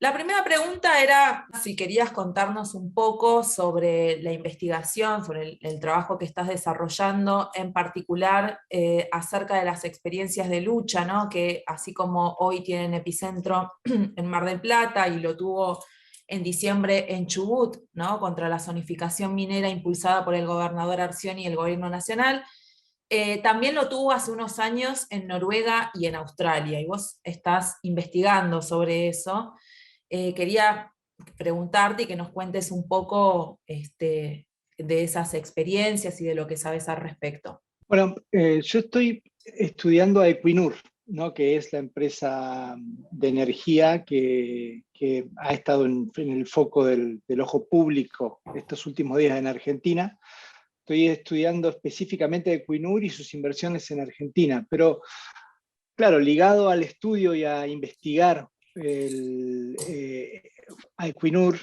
La primera pregunta era si querías contarnos un poco sobre la investigación, sobre el trabajo que estás desarrollando, en particular acerca de las experiencias de lucha, ¿no? Que así como hoy tienen epicentro en Mar del Plata y lo tuvo en diciembre en Chubut, ¿no? Contra la zonificación minera impulsada por el gobernador Arcioni y el gobierno nacional. También lo tuvo hace unos años en Noruega y en Australia, y vos estás investigando sobre eso. Quería preguntarte y que nos cuentes un poco de esas experiencias y de lo que sabes al respecto. Bueno, yo estoy estudiando a Equinur, ¿no? Que es la empresa de energía que ha estado en el foco del ojo público estos últimos días en Argentina. Estoy estudiando específicamente a Equinur y sus inversiones en Argentina, pero claro, ligado al estudio y a investigar a Equinur,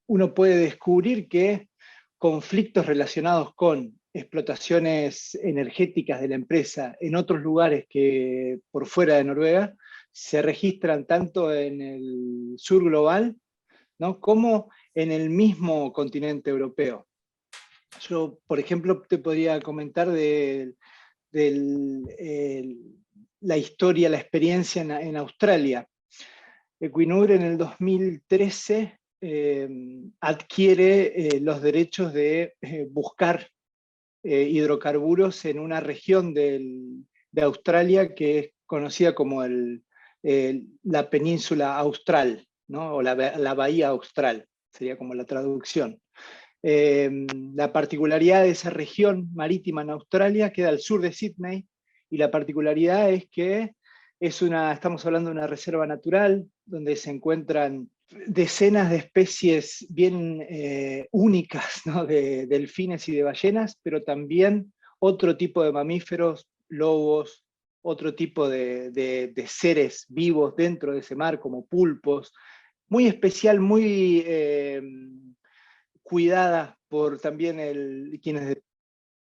uno puede descubrir que conflictos relacionados con explotaciones energéticas de la empresa en otros lugares que por fuera de Noruega se registran tanto en el sur global, ¿no?, como en el mismo continente europeo. Yo, por ejemplo, te podría comentar la historia, la experiencia en Australia. Equinur en el 2013 adquiere los derechos de buscar hidrocarburos en una región de Australia que es conocida como la península austral, ¿no? O la bahía austral, sería como la traducción. La particularidad de esa región marítima en Australia queda al sur de Sydney, y la particularidad es que estamos hablando de una reserva natural donde se encuentran decenas de especies bien únicas, ¿no?, de delfines y de ballenas, pero también otro tipo de mamíferos, lobos, otro tipo de seres vivos dentro de ese mar, como pulpos, muy especial, muy cuidada por también quienes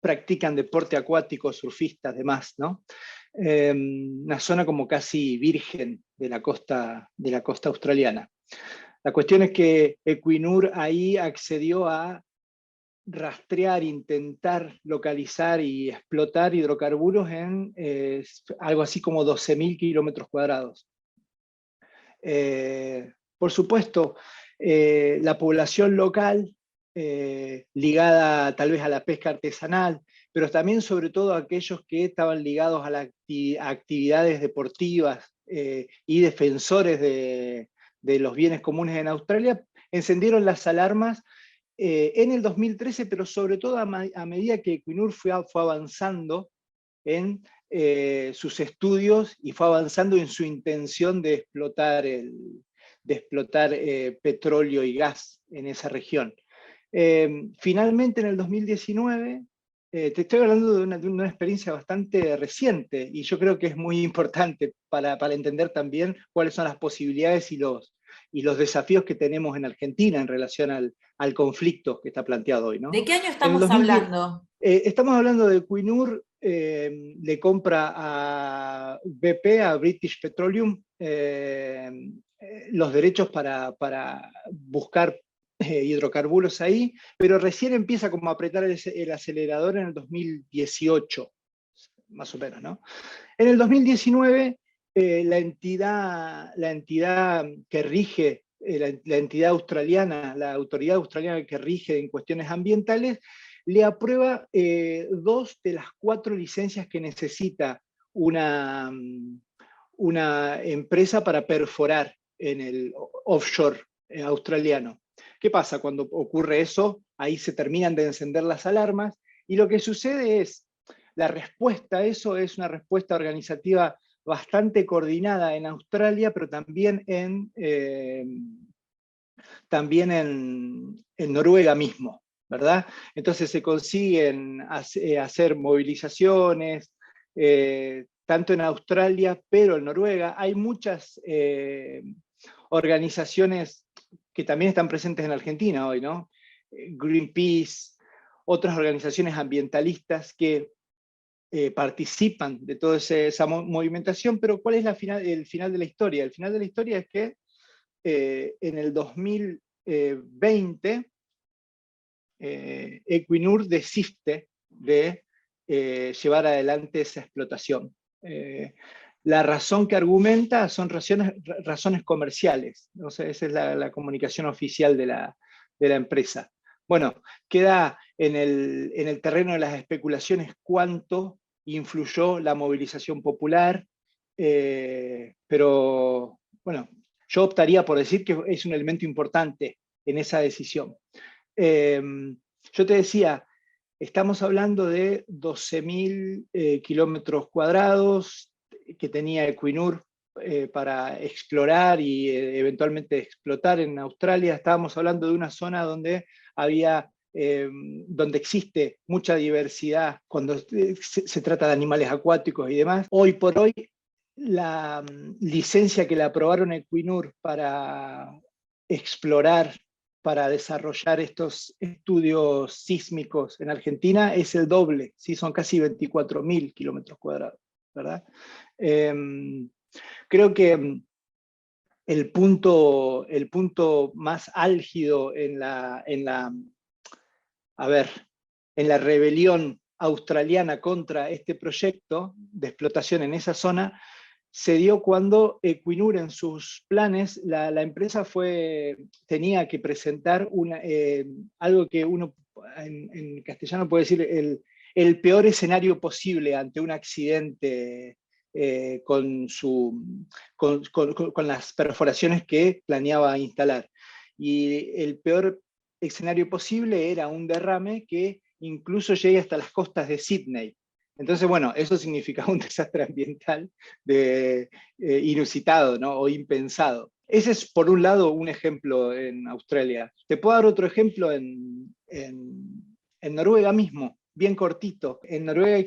practican deporte acuático, surfistas, demás, ¿no? Una zona como casi virgen de la costa australiana. La cuestión es que Equinur ahí accedió a rastrear, intentar localizar y explotar hidrocarburos en algo así como 12.000 kilómetros cuadrados. Por supuesto, la población local, ligada tal vez a la pesca artesanal, pero también sobre todo aquellos que estaban ligados a las actividades deportivas y defensores de los bienes comunes en Australia, encendieron las alarmas en el 2013, pero sobre todo a medida que Equinur fue avanzando en sus estudios y fue avanzando en su intención de explotar petróleo y gas en esa región. Finalmente en el 2019, te estoy hablando de una experiencia bastante reciente, y yo creo que es muy importante para entender también cuáles son las posibilidades y los desafíos que tenemos en Argentina en relación al conflicto que está planteado hoy, ¿no? ¿De qué año En el estamos 2010, hablando? estamos hablando de Equinur, le compra a BP, a British Petroleum, los derechos para buscar hidrocarburos ahí, pero recién empieza como a apretar el acelerador en el 2018, más o menos, ¿no? En el 2019, la entidad que rige, la entidad australiana, la autoridad australiana que rige en cuestiones ambientales, le aprueba 2 de las 4 licencias que necesita una, una empresa para perforar en el offshore australiano. ¿Qué pasa cuando ocurre eso? Ahí se terminan de encender las alarmas, y lo que sucede es, la respuesta a eso es una respuesta organizativa bastante coordinada en Australia, pero también en Noruega mismo, ¿verdad? Entonces se consiguen hacer movilizaciones, tanto en Australia, pero en Noruega. Hay muchas organizaciones que también están presentes en Argentina hoy, ¿no? Greenpeace, otras organizaciones ambientalistas que participan de toda esa movimentación, pero ¿cuál es el final de la historia? El final de la historia es que en el 2020, Equinur desiste de llevar adelante esa explotación. La razón que argumenta son razones comerciales, ¿no? O sea, esa es la comunicación oficial de la empresa. Bueno, queda en el terreno de las especulaciones cuánto influyó la movilización popular, pero bueno, yo optaría por decir que es un elemento importante en esa decisión. Yo te decía, estamos hablando de 12.000 kilómetros cuadrados que tenía Equinur para explorar y eventualmente explotar en Australia. Estábamos hablando de una zona donde donde existe mucha diversidad cuando se trata de animales acuáticos y demás. Hoy por hoy, la licencia que le aprobaron a Equinur para explorar, para desarrollar estos estudios sísmicos en Argentina es el doble, ¿sí? Son casi 24.000 kilómetros cuadrados, ¿verdad? Creo que el punto más álgido en la rebelión australiana contra este proyecto de explotación en esa zona se dio cuando Equinur en sus planes, la empresa tenía que presentar algo que uno en castellano puede decir el peor escenario posible ante un accidente con las perforaciones que planeaba instalar. Y el peor escenario posible era un derrame que incluso llegue hasta las costas de Sydney. Entonces, bueno, eso significaba un desastre ambiental inusitado, ¿no? O impensado. Ese es, por un lado, un ejemplo en Australia. Te puedo dar otro ejemplo en Noruega mismo, bien cortito. En Noruega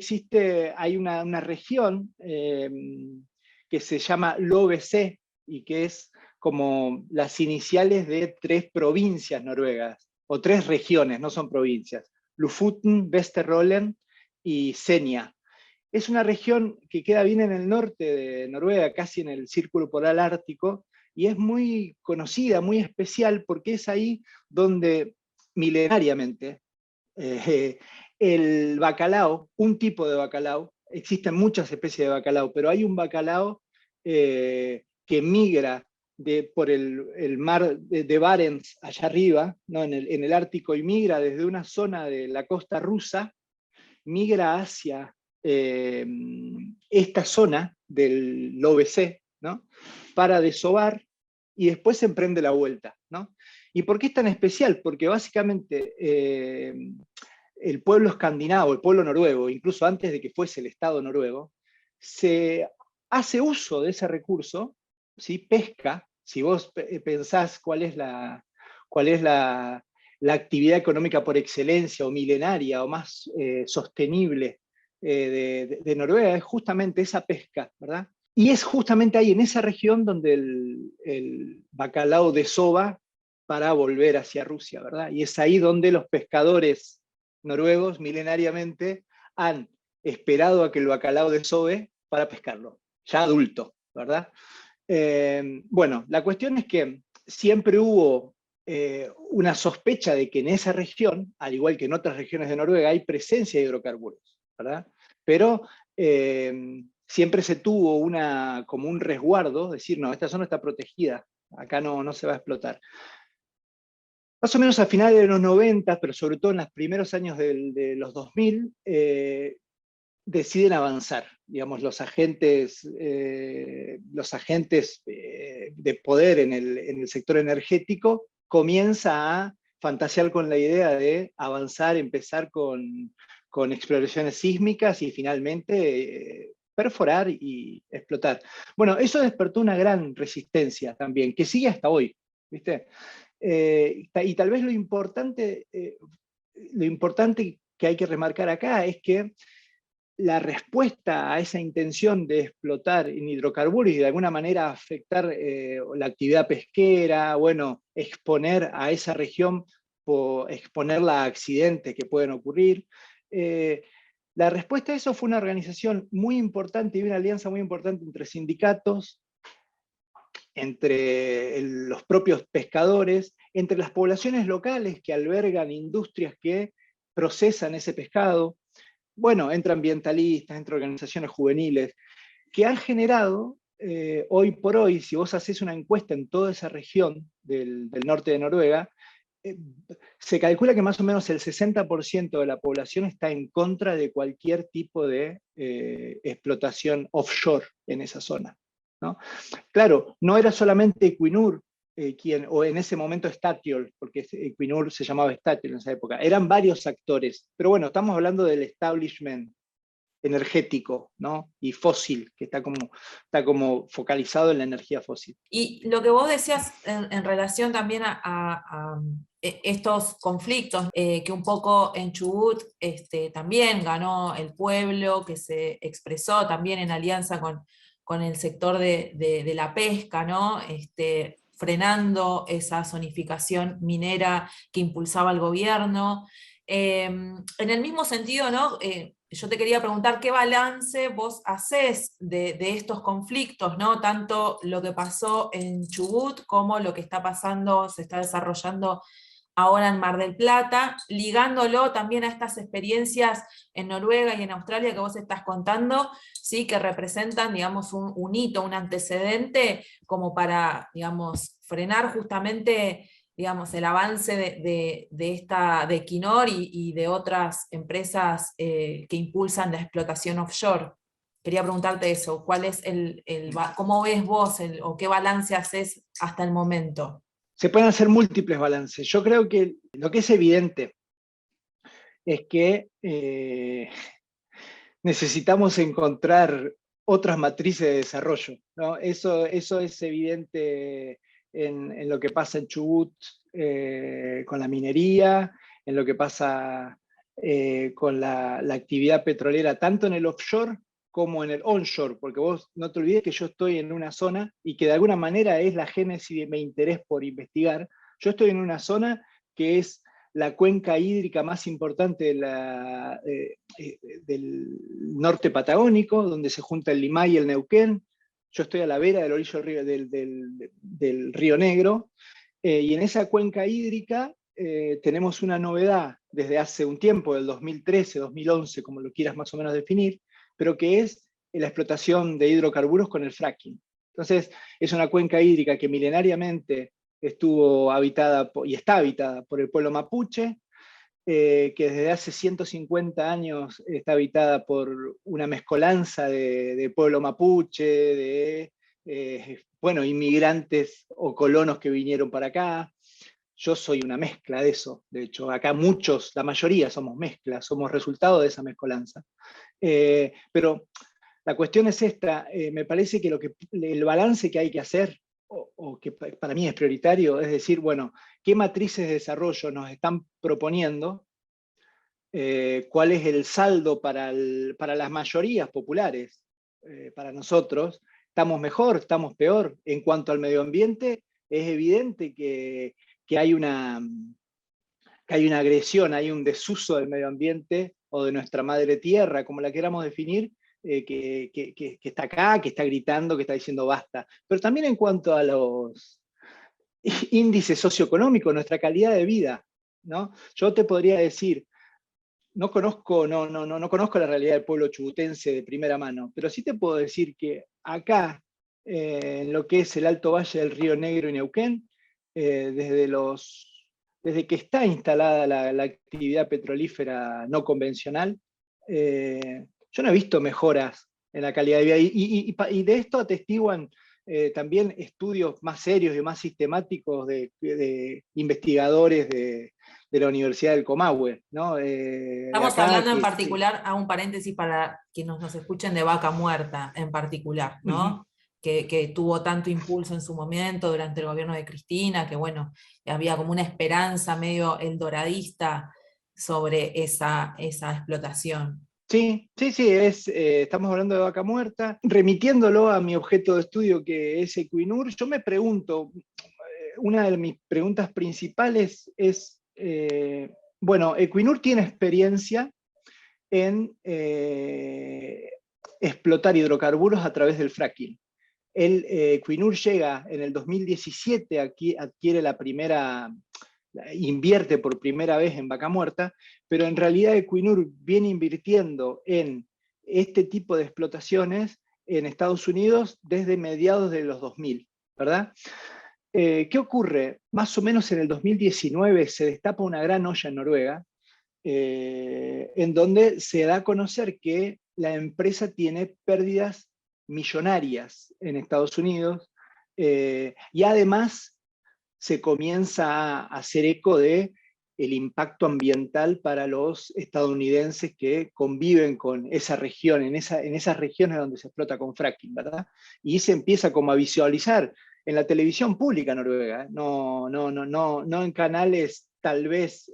hay una región que se llama LoVC y que es como las iniciales de 3 provincias noruegas, o 3 regiones, no son provincias: Lofoten, Vesterålen y Senja. Es una región que queda bien en el norte de Noruega, casi en el Círculo Polar Ártico, y es muy conocida, muy especial, porque es ahí donde milenariamente el bacalao, un tipo de bacalao, existen muchas especies de bacalao, pero hay un bacalao que migra por el mar de Barents allá arriba, ¿no? en el Ártico, y migra desde una zona de la costa rusa, migra hacia esta zona del LoVC, ¿no? Para desovar y después se emprende la vuelta, ¿no? ¿Y por qué es tan especial? Porque básicamente el pueblo escandinavo, el pueblo noruego, incluso antes de que fuese el Estado noruego, se hace uso de ese recurso, ¿sí? Pesca. Si vos pensás cuál es la actividad económica por excelencia o milenaria o más sostenible de Noruega, es justamente esa pesca, ¿verdad? Y es justamente ahí, en esa región, donde el bacalao desova para volver hacia Rusia, ¿verdad? Y es ahí donde los pescadores noruegos milenariamente han esperado a que el bacalao desove para pescarlo, ya adulto, ¿verdad? Bueno, la cuestión es que siempre hubo una sospecha de que en esa región, al igual que en otras regiones de Noruega, hay presencia de hidrocarburos, ¿verdad? Pero siempre se tuvo como un resguardo, decir, no, esta zona está protegida, acá no se va a explotar. Más o menos a finales de los 90, pero sobre todo en los primeros años de los 2000, deciden avanzar. Digamos, los agentes de poder en el sector energético comienza a fantasear con la idea de avanzar, empezar con exploraciones sísmicas y finalmente perforar y explotar. Bueno, eso despertó una gran resistencia también, que sigue hasta hoy, ¿viste? Y tal vez lo importante que hay que remarcar acá es que la respuesta a esa intención de explotar en hidrocarburos y de alguna manera afectar la actividad pesquera, bueno, exponer a esa región, exponerla a accidentes que pueden ocurrir, la respuesta a eso fue una organización muy importante y una alianza muy importante entre sindicatos, entre los propios pescadores, entre las poblaciones locales que albergan industrias que procesan ese pescado, bueno, entre ambientalistas, entre organizaciones juveniles, que han generado, hoy por hoy, si vos haces una encuesta en toda esa región del norte de Noruega, eh, se calcula que más o menos el 60% de la población está en contra de cualquier tipo de explotación offshore en esa zona, ¿no? Claro, no era solamente Equinur o en ese momento Statoil, porque Equinur se llamaba Statoil en esa época, eran varios actores, pero bueno, estamos hablando del establishment energético, ¿no? Y fósil, que está como focalizado en la energía fósil. Y lo que vos decías en relación también a estos conflictos, que un poco en Chubut también ganó el pueblo, que se expresó también en alianza con el sector de la pesca, ¿no? Frenando esa zonificación minera que impulsaba el gobierno. En el mismo sentido, ¿no? Yo te quería preguntar qué balance vos hacés de estos conflictos, ¿no? Tanto lo que pasó en Chubut como lo que está pasando, se está desarrollando ahora en Mar del Plata, ligándolo también a estas experiencias en Noruega y en Australia que vos estás contando, ¿sí? Que representan, digamos, un hito, un antecedente como para, digamos, frenar justamente, digamos, el avance de Equinor y de otras empresas que impulsan la explotación offshore. Quería preguntarte eso, ¿cuál es cómo ves vos o qué balance haces hasta el momento? Se pueden hacer múltiples balances. Yo creo que lo que es evidente es que necesitamos encontrar otras matrices de desarrollo, ¿no? Eso es evidente en lo que pasa en Chubut con la minería, en lo que pasa con la actividad petrolera, tanto en el offshore como en el onshore, porque vos no te olvides que yo estoy en una zona y que de alguna manera es la génesis de mi interés por investigar. Yo estoy en una zona que es la cuenca hídrica más importante del norte patagónico, donde se junta el Limay y el Neuquén. Yo estoy a la vera del orillo del Río Negro, y en esa cuenca hídrica tenemos una novedad desde hace un tiempo, del 2013, 2011, como lo quieras más o menos definir, pero que es la explotación de hidrocarburos con el fracking. Entonces, es una cuenca hídrica que milenariamente estuvo habitada y está habitada por el pueblo mapuche, que desde hace 150 años está habitada por una mezcolanza de pueblo mapuche, bueno, inmigrantes o colonos que vinieron para acá. Yo soy una mezcla de eso, de hecho, acá muchos, la mayoría somos mezclas, somos resultado de esa mezcolanza. Pero la cuestión es esta, me parece que el balance que hay que hacer, o que para mí es prioritario, es decir, bueno, ¿qué matrices de desarrollo nos están proponiendo? ¿Cuál es el saldo para las mayorías populares? Para nosotros, ¿estamos mejor? ¿Estamos peor? En cuanto al medio ambiente, es evidente que hay una agresión, hay un desuso del medio ambiente o de nuestra madre tierra, como la queramos definir, que está acá, que está gritando, que está diciendo basta. Pero también en cuanto a los índices socioeconómicos, nuestra calidad de vida, ¿no? Yo te podría decir, no conozco la realidad del pueblo chubutense de primera mano, pero sí te puedo decir que acá, en lo que es el Alto Valle del Río Negro y Neuquén, desde que está instalada la actividad petrolífera no convencional, yo no he visto mejoras en la calidad de vida. Y de esto atestiguan también estudios más serios y más sistemáticos de investigadores de la Universidad del Comahue, ¿no? Estamos hablando en particular, hago un paréntesis para quienes nos escuchen, de Vaca Muerta en particular, ¿no? Que tuvo tanto impulso en su momento durante el gobierno de Cristina, que bueno, había como una esperanza medio eldoradista sobre esa explotación. Sí, estamos hablando de Vaca Muerta. Remitiéndolo a mi objeto de estudio, que es Equinur, yo me pregunto, una de mis preguntas principales es, bueno, Equinur tiene experiencia en explotar hidrocarburos a través del fracking. Equinur llega en el 2017, aquí adquiere invierte por primera vez en Vaca Muerta, pero en realidad Equinur viene invirtiendo en este tipo de explotaciones en Estados Unidos desde mediados de los 2000, ¿verdad? ¿Qué ocurre? Más o menos en el 2019 se destapa una gran olla en Noruega, en donde se da a conocer que la empresa tiene pérdidas millonarias en Estados Unidos, y además se comienza a hacer eco de el impacto ambiental para los estadounidenses que conviven con esa región, en esas regiones donde se explota con fracking, ¿verdad? Y se empieza como a visualizar en la televisión pública noruega, no en canales tal vez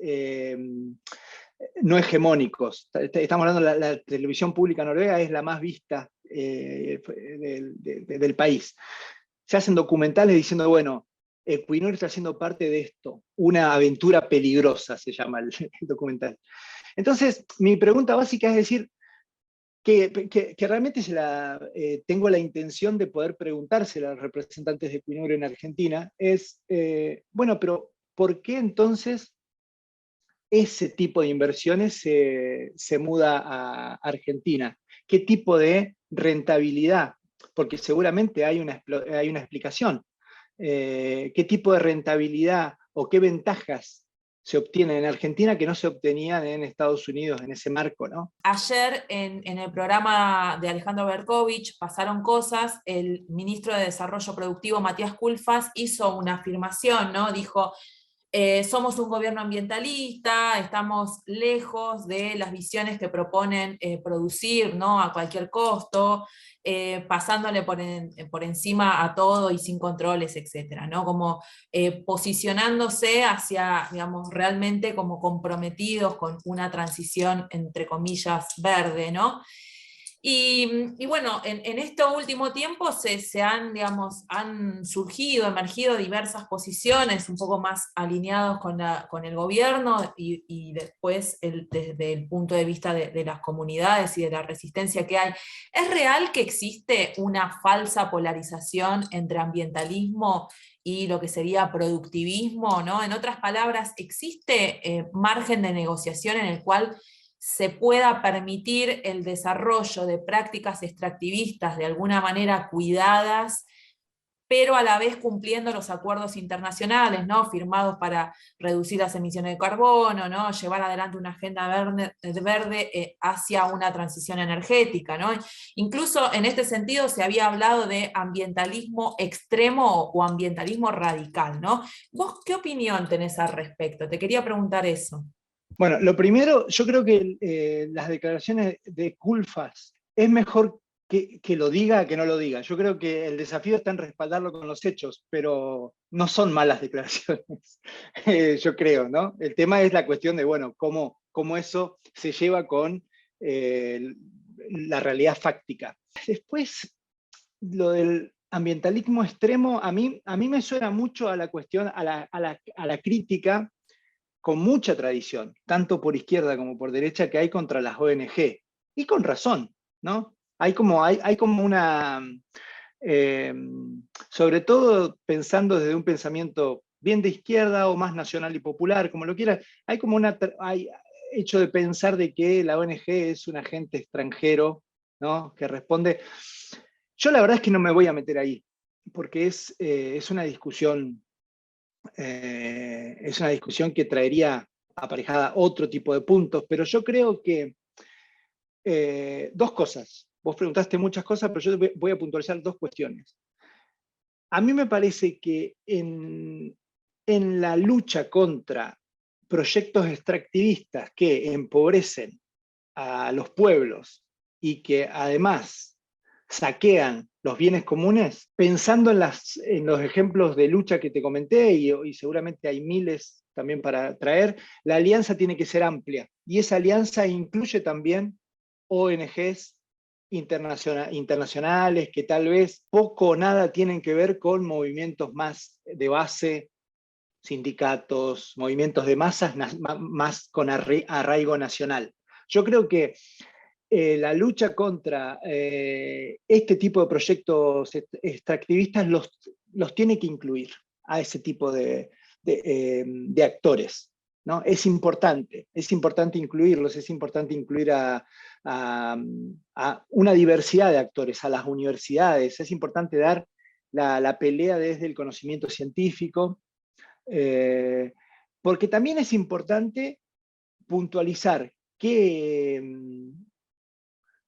no hegemónicos. Estamos hablando de la televisión pública noruega, es la más vista del país. Se hacen documentales diciendo, bueno, Equinur está haciendo parte de esto, una aventura peligrosa se llama el documental. Entonces, mi pregunta básica es decir, que realmente tengo la intención de poder preguntársela a los representantes de Equinur en Argentina, es, bueno, pero ¿por qué entonces ese tipo de inversiones se muda a Argentina? ¿Qué tipo de rentabilidad? Porque seguramente hay una explicación. ¿Qué tipo de rentabilidad o qué ventajas se obtienen en Argentina que no se obtenían en Estados Unidos en ese marco, ¿no? Ayer en el programa de Alejandro Berkovich pasaron cosas, el ministro de Desarrollo Productivo Matías Culfas hizo una afirmación, ¿no? Dijo, somos un gobierno ambientalista, estamos lejos de las visiones que proponen producir, ¿no? A cualquier costo, pasándole por encima a todo y sin controles, etcétera, ¿no? Como posicionándose hacia, digamos, realmente como comprometidos con una transición, entre comillas, verde, ¿no? Y bueno, en este último tiempo se han, digamos, han surgido, emergido diversas posiciones un poco más alineados con el gobierno y después desde el punto de vista de las comunidades y de la resistencia que hay. ¿Es real que existe una falsa polarización entre ambientalismo y lo que sería productivismo, ¿no? En otras palabras, ¿existe margen de negociación en el cual se pueda permitir el desarrollo de prácticas extractivistas de alguna manera cuidadas, pero a la vez cumpliendo los acuerdos internacionales, ¿no? Firmados para reducir las emisiones de carbono, ¿no? Llevar adelante una agenda verde hacia una transición energética, ¿no? Incluso en este sentido se había hablado de ambientalismo extremo o ambientalismo radical, ¿no? ¿Vos qué opinión tenés al respecto? Te quería preguntar eso. Bueno, lo primero, yo creo que las declaraciones de Culfas es mejor que lo diga que no lo diga. Yo creo que el desafío está en respaldarlo con los hechos, pero no son malas declaraciones, yo creo, ¿no? El tema es la cuestión de, bueno, cómo eso se lleva con la realidad fáctica. Después, lo del ambientalismo extremo, a mí me suena mucho a la cuestión, a la crítica con mucha tradición, tanto por izquierda como por derecha, que hay contra las ONG. Y con razón, ¿no? Hay como una, sobre todo pensando desde un pensamiento bien de izquierda o más nacional y popular, como lo quieras, hay como hay hecho de pensar de que la ONG es un agente extranjero, ¿no? Que responde. Yo la verdad es que no me voy a meter ahí, porque es una discusión que traería aparejada otro tipo de puntos, pero yo creo que dos cosas. Vos preguntaste muchas cosas, pero yo voy a puntualizar dos cuestiones. A mí me parece que en la lucha contra proyectos extractivistas que empobrecen a los pueblos y que además saquean los bienes comunes, pensando en los ejemplos de lucha que te comenté, y seguramente hay miles también para traer, la alianza tiene que ser amplia, y esa alianza incluye también ONGs internacionales que tal vez poco o nada tienen que ver con movimientos más de base, sindicatos, movimientos de masas más con arraigo nacional. Yo creo que la lucha contra este tipo de proyectos extractivistas los tiene que incluir a ese tipo de actores, ¿no? Es importante incluirlos, es importante incluir a una diversidad de actores, a las universidades, es importante dar la pelea desde el conocimiento científico, porque también es importante puntualizar qué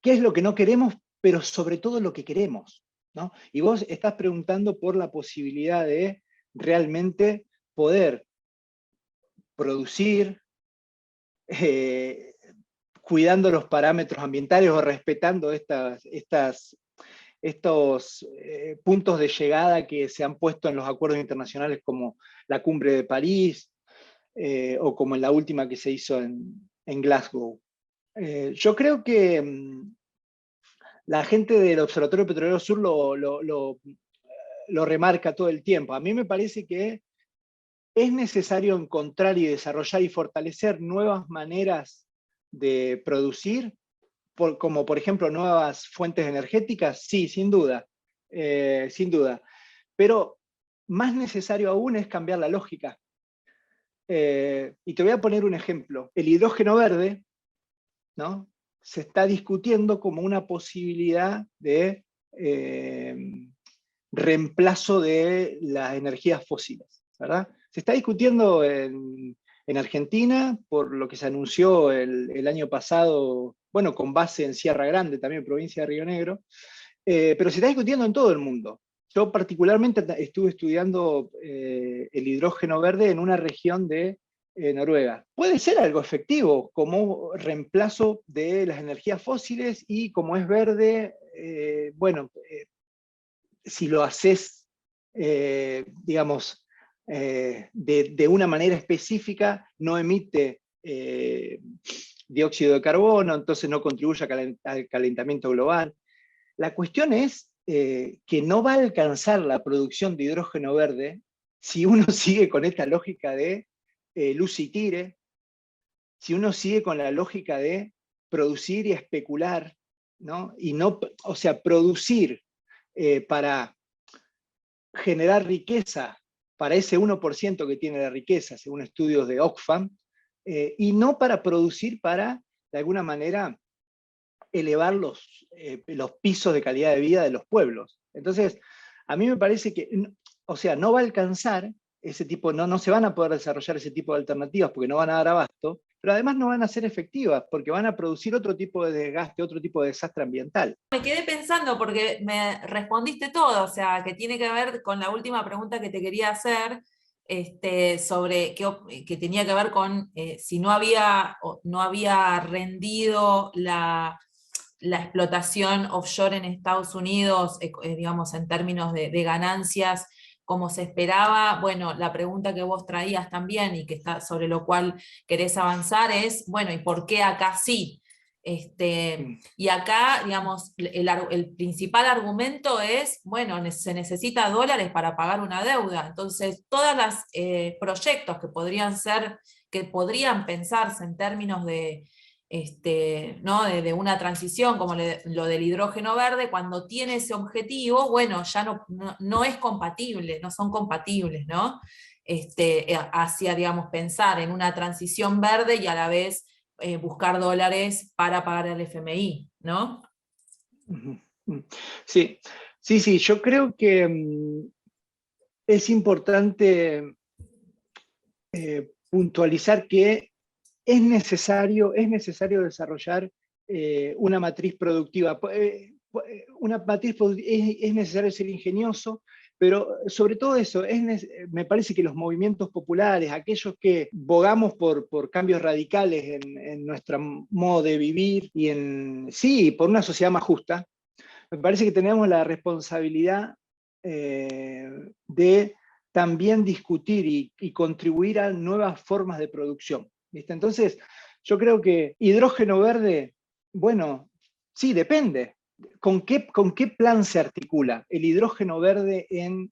es lo que no queremos, pero sobre todo lo que queremos, ¿no? Y vos estás preguntando por la posibilidad de realmente poder producir, cuidando los parámetros ambientales o respetando estos puntos de llegada que se han puesto en los acuerdos internacionales como la Cumbre de París o como en la última que se hizo en Glasgow. Yo creo que la gente del Observatorio Petrolero Sur lo remarca todo el tiempo. A mí me parece que es necesario encontrar y desarrollar y fortalecer nuevas maneras de producir, como por ejemplo nuevas fuentes energéticas, sí, sin duda, sin duda. Pero más necesario aún es cambiar la lógica. Y te voy a poner un ejemplo. El hidrógeno verde, ¿no?, se está discutiendo como una posibilidad de reemplazo de las energías fósiles, ¿verdad? Se está discutiendo en Argentina, por lo que se anunció el año pasado, bueno, con base en Sierra Grande, también provincia de Río Negro, pero se está discutiendo en todo el mundo. Yo particularmente estuve estudiando el hidrógeno verde en una región de Noruega. Puede ser algo efectivo como reemplazo de las energías fósiles y como es verde, si lo haces, digamos, de una manera específica, no emite dióxido de carbono, entonces no contribuye al calentamiento global. La cuestión es que no va a alcanzar la producción de hidrógeno verde si uno sigue con esta lógica de luz y tire, si uno sigue con la lógica de producir y especular, ¿no? Y no, o sea, producir para generar riqueza para ese 1% que tiene la riqueza, según estudios de Oxfam, y no para producir para, de alguna manera, elevar los pisos de calidad de vida de los pueblos. Entonces, a mí me parece que, o sea, no va a alcanzar ese tipo, no se van a poder desarrollar ese tipo de alternativas porque no van a dar abasto, pero además no van a ser efectivas porque van a producir otro tipo de desgaste, otro tipo de desastre ambiental. Me quedé pensando porque me respondiste todo, o sea, que tiene que ver con la última pregunta que te quería hacer, sobre que tenía que ver con si no había rendido la explotación offshore en Estados Unidos, digamos, en términos de ganancias, como se esperaba. Bueno, la pregunta que vos traías también y que está sobre lo cual querés avanzar es, bueno, ¿y por qué acá sí? Y acá, digamos, el principal argumento es, bueno, se necesita dólares para pagar una deuda. Entonces, todos los proyectos que podrían pensarse en términos de, ¿no?, de una transición como lo del hidrógeno verde, cuando tiene ese objetivo, bueno, ya no es compatible, no son compatibles, ¿no? Hacia, digamos, pensar en una transición verde y a la vez buscar dólares para pagar el FMI, ¿no? Sí, yo creo que es importante puntualizar que es necesario desarrollar una matriz productiva. Es necesario ser ingenioso, pero sobre todo eso, me parece que los movimientos populares, aquellos que bogamos por cambios radicales en nuestro modo de vivir y por una sociedad más justa, me parece que tenemos la responsabilidad de también discutir y contribuir a nuevas formas de producción, ¿viste? Entonces, yo creo que hidrógeno verde, bueno, sí, depende. ¿Con qué plan se articula el hidrógeno verde en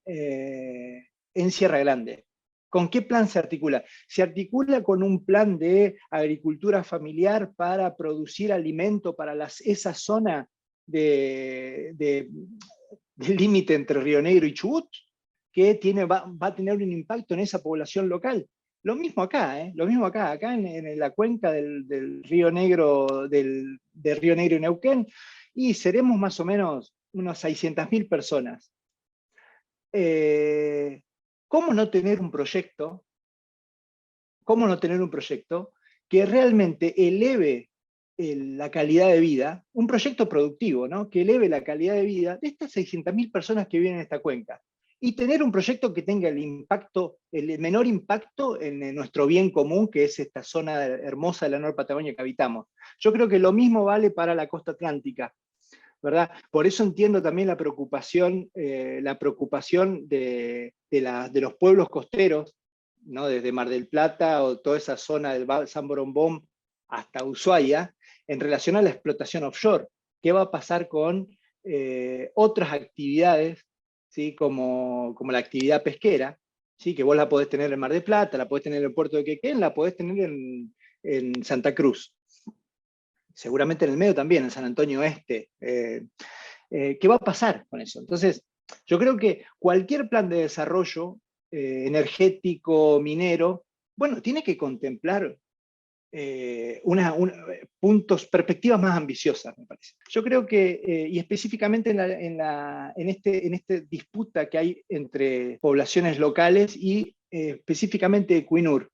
Sierra Grande? ¿Con qué plan se articula? Se articula con un plan de agricultura familiar para producir alimento para esa zona del límite entre Río Negro y Chubut, que va a tener un impacto en esa población local. Lo mismo acá, lo mismo acá en la cuenca del Río Negro, de Río Negro y Neuquén, y seremos más o menos unas 600.000 personas. ¿Cómo no tener un proyecto? ¿Cómo no tener un proyecto que realmente eleve la calidad de vida, un proyecto productivo, ¿no? Que eleve la calidad de vida de estas 600.000 personas que viven en esta cuenca? Y tener un proyecto que tenga el menor impacto en nuestro bien común, que es esta zona hermosa de la Nueva Patagonia que habitamos. Yo creo que lo mismo vale para la costa atlántica, ¿verdad? Por eso entiendo también la preocupación de los pueblos costeros, ¿no? Desde Mar del Plata o toda esa zona del San Borombón hasta Ushuaia, en relación a la explotación offshore. ¿Qué va a pasar con otras actividades, ¿sí? como la actividad pesquera, ¿sí? Que vos la podés tener en Mar del Plata, la podés tener en el puerto de Quequén, la podés tener en Santa Cruz? Seguramente en el medio también, en San Antonio Este. ¿Qué va a pasar con eso? Entonces, yo creo que cualquier plan de desarrollo energético, minero, bueno, tiene que contemplar perspectivas más ambiciosas, me parece. Yo creo que, y específicamente en esta disputa que hay entre poblaciones locales y específicamente Equinur.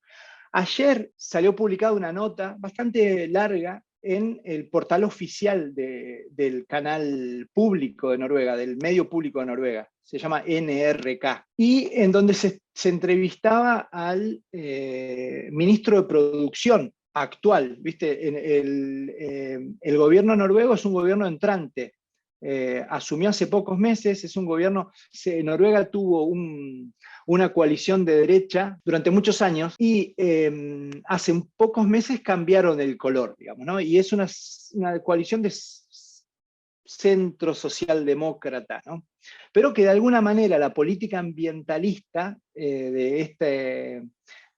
Ayer salió publicada una nota bastante larga en el portal oficial del canal público de Noruega, del medio público de Noruega, se llama NRK, y en donde se entrevistaba al ministro de Producción actual. ¿Viste? El gobierno noruego es un gobierno entrante, asumió hace pocos meses, es un gobierno, Noruega tuvo una coalición de derecha durante muchos años y hace pocos meses cambiaron el color, digamos, ¿no? Y es una coalición de centro socialdemócrata, ¿no? Pero que de alguna manera la política ambientalista de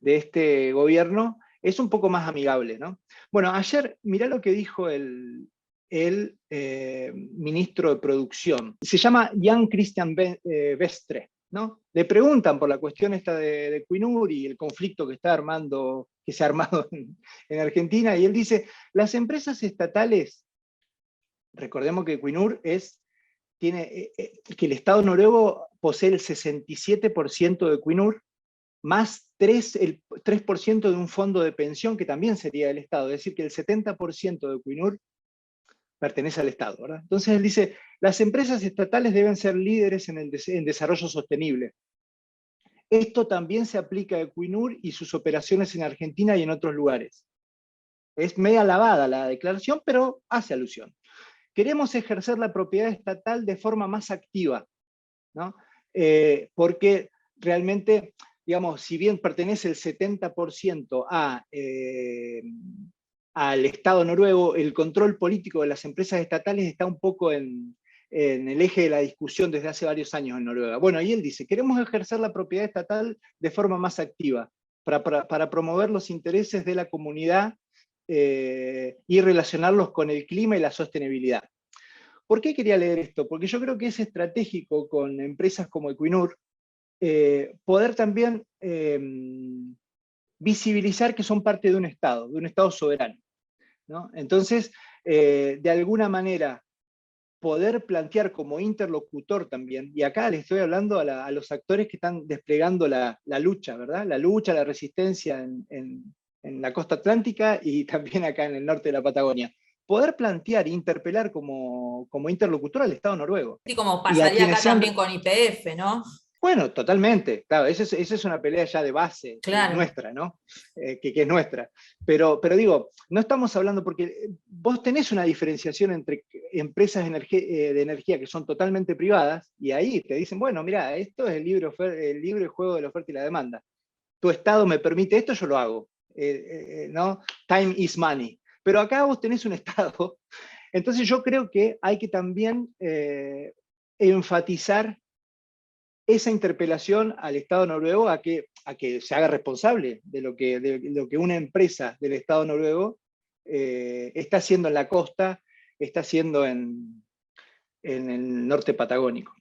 este gobierno es un poco más amigable, ¿no? Bueno, ayer, mirá lo que dijo el ministro de Producción. Se llama Jan Christian Vestre, ¿no? Le preguntan por la cuestión esta de Equinur y el conflicto que se ha armado en Argentina, y él dice, las empresas estatales, recordemos que Equinur que el Estado noruego posee el 67% de Equinur, más el 3% de un fondo de pensión que también sería del Estado, es decir, que el 70% de Equinur pertenece al Estado, ¿verdad? Entonces él dice, las empresas estatales deben ser líderes en desarrollo sostenible. Esto también se aplica a Equinur y sus operaciones en Argentina y en otros lugares. Es media lavada la declaración, pero hace alusión. Queremos ejercer la propiedad estatal de forma más activa, ¿no? Porque realmente, digamos, si bien pertenece el 70% al Estado noruego, el control político de las empresas estatales está un poco en el eje de la discusión desde hace varios años en Noruega. Bueno, y él dice, queremos ejercer la propiedad estatal de forma más activa, para promover los intereses de la comunidad y relacionarlos con el clima y la sostenibilidad. ¿Por qué quería leer esto? Porque yo creo que es estratégico con empresas como Equinur poder también visibilizar que son parte de un Estado soberano, ¿no? Entonces, de alguna manera, poder plantear como interlocutor también, y acá le estoy hablando a los actores que están desplegando la lucha, ¿verdad? La lucha, la resistencia en la costa atlántica y también acá en el norte de la Patagonia. Poder plantear e interpelar como interlocutor al Estado noruego. Y como Y a pasaría quienes acá también con YPF, ¿no? bueno, totalmente, claro, esa es una pelea ya de base, Claro. nuestra, ¿no? Que es nuestra. Pero digo, no estamos hablando, porque vos tenés una diferenciación entre empresas de energía que son totalmente privadas, y ahí te dicen, bueno, mira, esto es el libre juego de la oferta y la demanda. Tu Estado me permite esto, yo lo hago. ¿No? Time is money. Pero acá vos tenés un Estado. Entonces yo creo que hay que también enfatizar esa interpelación al Estado noruego a que a que se haga responsable de lo que una empresa del Estado noruego está haciendo en la costa, está haciendo en el norte patagónico.